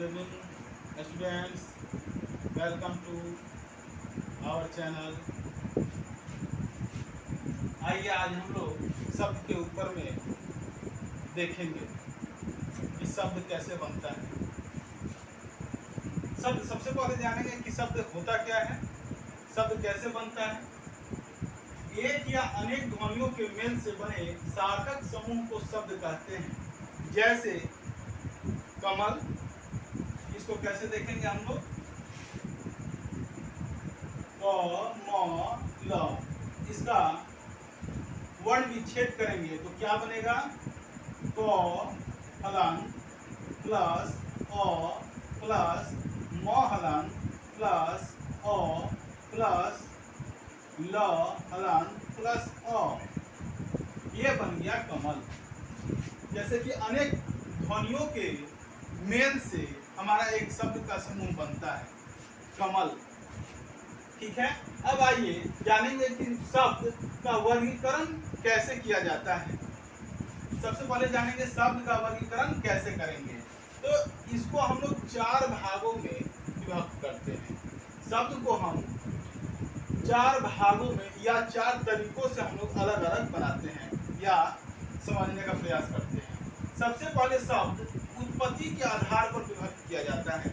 Good evening, students. Welcome to our channel. आइए आज हम लोग शब्द के ऊपर में देखेंगे कि शब्द कैसे बनता है। शब्द सबसे पहले जानेंगे कि शब्द होता क्या है, शब्द कैसे बनता है। एक या अनेक ध्वनियों के मेल से बने सार्थक समूह को शब्द कहते हैं। जैसे कमल, इसको कैसे देखेंगे हम लोग, क म ल, इसका वर्ण विच्छेद करेंगे तो क्या बनेगा, क हलन प्लस अ प्लस म हलन प्लस अ प्लस ल हलन प्लस अ, ये बन गया कमल। जैसे कि अनेक ध्वनियों के मेल से हमारा एक शब्द का समूह बनता है, कमल। ठीक है, अब आइए जानेंगे कि शब्द का वर्गीकरण कैसे किया जाता है। सबसे पहले जानेंगे शब्द का वर्गीकरण कैसे करेंगे। तो इसको हम लोग चार भागों में विभक्त करते हैं। शब्द को हम चार भागों में या चार तरीकों से हम लोग अलग अलग बनाते हैं या समझने का प्रयास करते हैं। सबसे पहले शब्द उत्पत्ति के आधार पर विभक्त किया जाता है।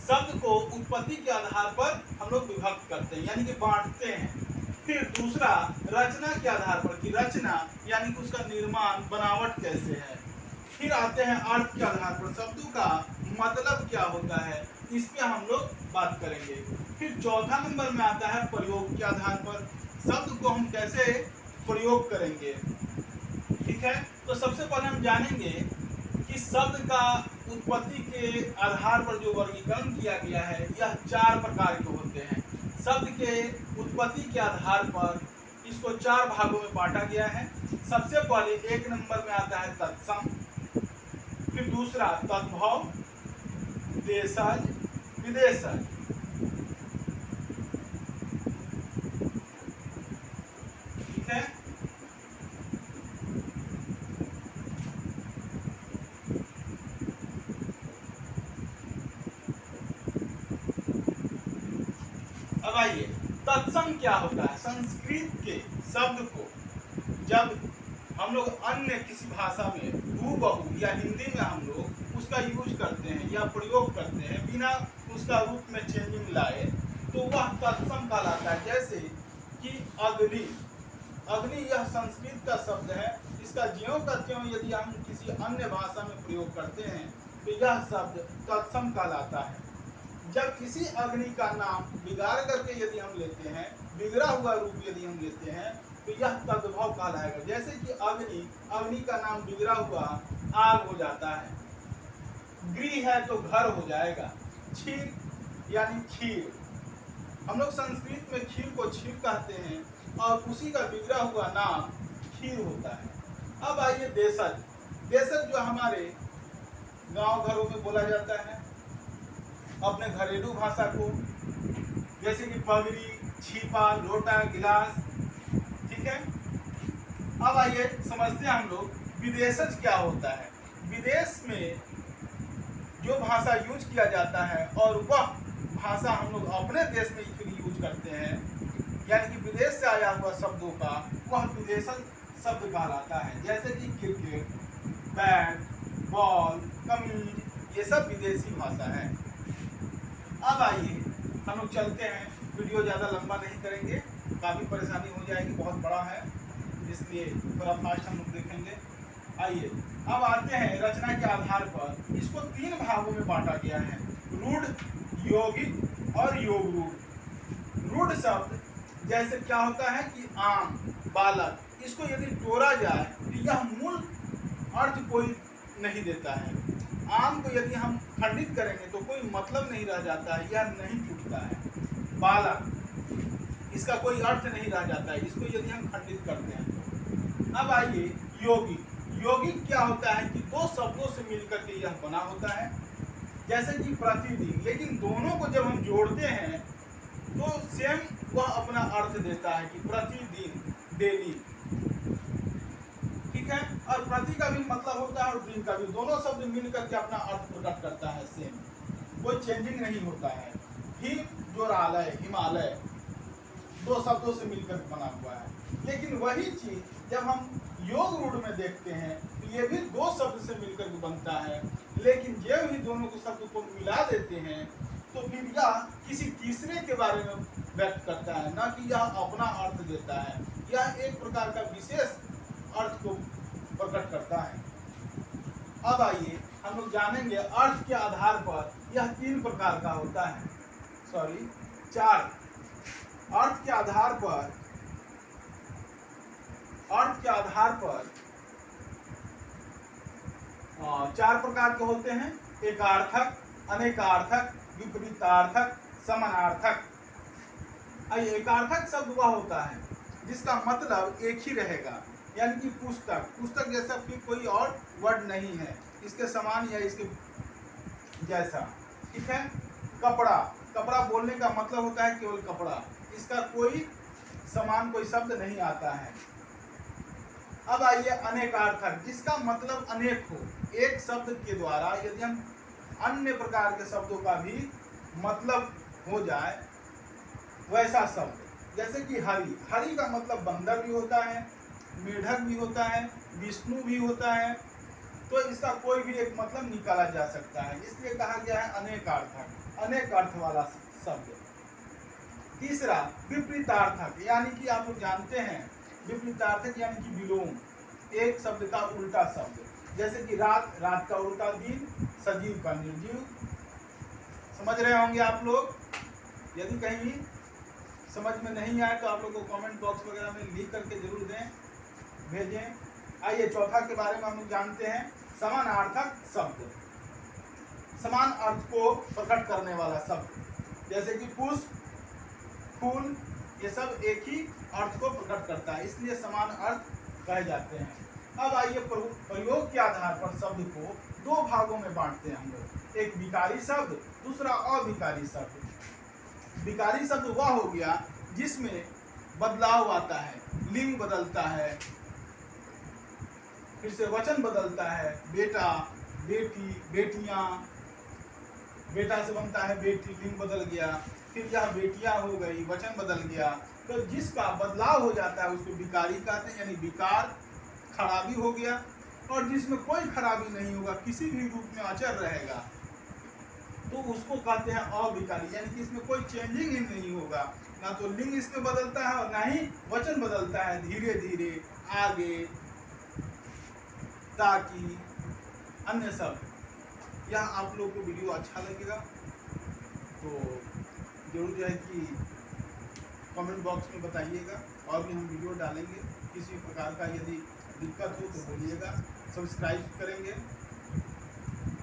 शब्द को उत्पत्ति के आधार पर हम लोग विभक्त करते हैं, यानी कि बांटते हैं। फिर दूसरा रचना के आधार पर, कि रचना यानी कि उसका निर्माण, बनावट कैसे है। फिर आते हैं अर्थ के आधार पर, शब्दों का मतलब क्या होता है, इस पे हम लोग बात करेंगे। फिर चौथा नंबर में आता है प्रयोग के आधार पर, शब्द को हम कैसे प्रयोग करेंगे। ठीक है, तो सबसे पहले हम जानेंगे कि शब्द का उत्पत्ति के आधार पर जो वर्गीकरण किया गया है, यह चार प्रकार के होते हैं। शब्द के उत्पत्ति के आधार पर इसको चार भागों में बांटा गया है। सबसे पहले एक नंबर में आता है तत्सम, फिर दूसरा तद्भव, देशज, विदेशज। ठीक है, अब आइए तत्सम क्या होता है। संस्कृत के शब्द को जब हम लोग अन्य किसी भाषा में हूबहू या हिंदी में हम लोग उसका यूज करते हैं या प्रयोग करते हैं बिना उसका रूप में चेंजिंग लाए, तो वह तत्सम कहलाता है। जैसे कि अग्नि, अग्नि यह संस्कृत का शब्द है, इसका ज्यों का त्यों यदि हम किसी अन्य भाषा में प्रयोग करते हैं तो यह शब्द तत्सम कहलाता है। जब किसी अग्नि का नाम बिगाड़ करके यदि हम लेते हैं, बिगड़ा हुआ रूप यदि हम लेते हैं, तो यह तद्भव कहलाएगा। जैसे कि अग्नि, अग्नि का नाम बिगड़ा हुआ आग हो जाता है। गृह है तो घर हो जाएगा। क्षीर यानी खीर, हम लोग संस्कृत में खीर को क्षीर कहते हैं और उसी का बिगड़ा हुआ नाम खीर होता है। अब आइए देशज। देशज जो हमारे गांव घरों में बोला जाता है अपने घरेलू भाषा को, जैसे कि पगड़ी, छीपा, लोटा, गिलास। ठीक है, अब आइए समझते हैं हम लोग विदेशज क्या होता है। विदेश में जो भाषा यूज किया जाता है और वह भाषा हम लोग अपने देश में फिर यूज करते हैं, यानी कि विदेश से आया हुआ शब्दों का वह विदेशज शब्द कहलाता है। जैसे कि क्रिकेट, बैट, बॉल, कमीज, ये सब विदेशी भाषा है। अब आइए हम लोग चलते हैं, वीडियो ज़्यादा लंबा नहीं करेंगे, काफ़ी परेशानी हो जाएगी, बहुत बड़ा है, इसलिए थोड़ा फास्ट हम लोग देखेंगे। आइए अब आते हैं रचना के आधार पर। इसको तीन भागों में बांटा गया है, रूढ़, यौगिक और योग रूढ़। रूढ़ शब्द जैसे क्या होता है कि आम, बालक, इसको यदि तोड़ा जाए तो यह मूल अर्थ कोई नहीं देता है। आम को यदि हम खंडित करेंगे तो कोई मतलब नहीं रह जाता है, यह नहीं टूटता है। बालक, इसका कोई अर्थ नहीं रह जाता है, इसको यदि हम खंडित करते हैं तो। अब आइए यौगिक। यौगिक क्या होता है कि दो शब्दों से मिलकर के यह बना होता है, जैसे कि प्रतिदिन, लेकिन दोनों को जब हम जोड़ते हैं तो सेम वह अपना अर्थ देता है कि प्रतिदिन, डेली। ठीक है, और प्रति का भी मतलब होता है और दिन का भी, दोनों शब्द मिलकर के अपना अर्थ प्रकट करता है सेम। कोई चेंजिंग नहीं होता है। हिम जो आलय, हिमालय 2 शब्दों से मिलकर बना हुआ है। लेकिन वही चीज जब हम योग रूढ़ में देखते हैं तो ये भी 2 शब्द से मिलकर बनता है, लेकिन जब ही दोनों को शब्द को मिला देते हैं तो फिर यह किसी तीसरे के बारे में व्यक्त करता है, ना कि यह अपना अर्थ देता है। यह एक प्रकार का विशेष अर्थ को प्रकट करता है। अब आइए हम लोग जानेंगे अर्थ के आधार पर यह 3 प्रकार का होता है, 4 अर्थ के आधार पर 4 प्रकार के होते हैं। एकार्थक, अनेकार्थक, विपरीतार्थक, समानार्थक। एकार्थक शब्द वह होता है जिसका मतलब एक ही रहेगा, यानी कि पुस्तक जैसा फिर कोई और वर्ड नहीं है, इसके समान या इसके जैसा। ठीक है। कपड़ा बोलने का मतलब होता है केवल कपड़ा, इसका कोई समान कोई शब्द नहीं आता है। अब आइए अनेकार्थक, जिसका मतलब अनेक हो। एक शब्द के द्वारा यदि हम अन्य प्रकार के शब्दों का भी मतलब हो जाए, वैसा शब्द। जैसे कि हरि का मतलब बंदर भी होता है, मेढक भी होता है, विष्णु भी होता है, तो इसका कोई भी एक मतलब निकाला जा सकता है, इसलिए कहा गया है अनेकार्थक, अनेक अर्थ वाला शब्द। तीसरा विपरीतार्थक, यानी कि आप लोग जानते हैं विपरीतार्थक यानी कि विलोम, एक शब्द का उल्टा शब्द। जैसे कि रात का उल्टा दिन, सजीव का निर्जीव। समझ रहे होंगे आप लोग। यदि कहीं समझ में नहीं आए तो आप लोग को कमेंट बॉक्स वगैरह में लिख करके जरूर भेजें। आइए चौथा के बारे में हम लोग जानते हैं, समानार्थक शब्द। समान अर्थ को प्रकट करने वाला शब्द, जैसे कि पुष्प, फूल, ये सब एक ही अर्थ को प्रकट करता है, इसलिए समान अर्थ कहे जाते हैं। अब आइए प्रयोग के आधार पर शब्द को 2 भागों में बांटते हैं हम लोग, एक विकारी शब्द, दूसरा अविकारी शब्द। विकारी शब्द वह हो गया जिसमें बदलाव आता है, लिंग बदलता है, फिर से वचन बदलता है। बेटा, बेटी, बेटियां, बेटा से बनता है बेटी, लिंग बदल गया, फिर यह बेटियां हो गई, वचन बदल गया। तो जिसका बदलाव हो जाता है उसको विकारी कहते हैं, यानी विकार, खराबी हो गया। और जिसमें कोई खराबी नहीं होगा, किसी भी रूप में अचर रहेगा, तो उसको कहते हैं अविकारी, यानी कि इसमें कोई चेंजिंग ही नहीं होगा, ना तो लिंग इसमें बदलता है और ना ही वचन बदलता है, धीरे धीरे आगे, ताकि, अन्य सब। यह आप लोग को वीडियो अच्छा लगेगा तो जरूर जो है कि कमेंट बॉक्स में बताइएगा, और भी हम वीडियो डालेंगे। किसी प्रकार का यदि दिक्कत हो तो बोलिएगा, सब्सक्राइब करेंगे।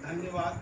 धन्यवाद।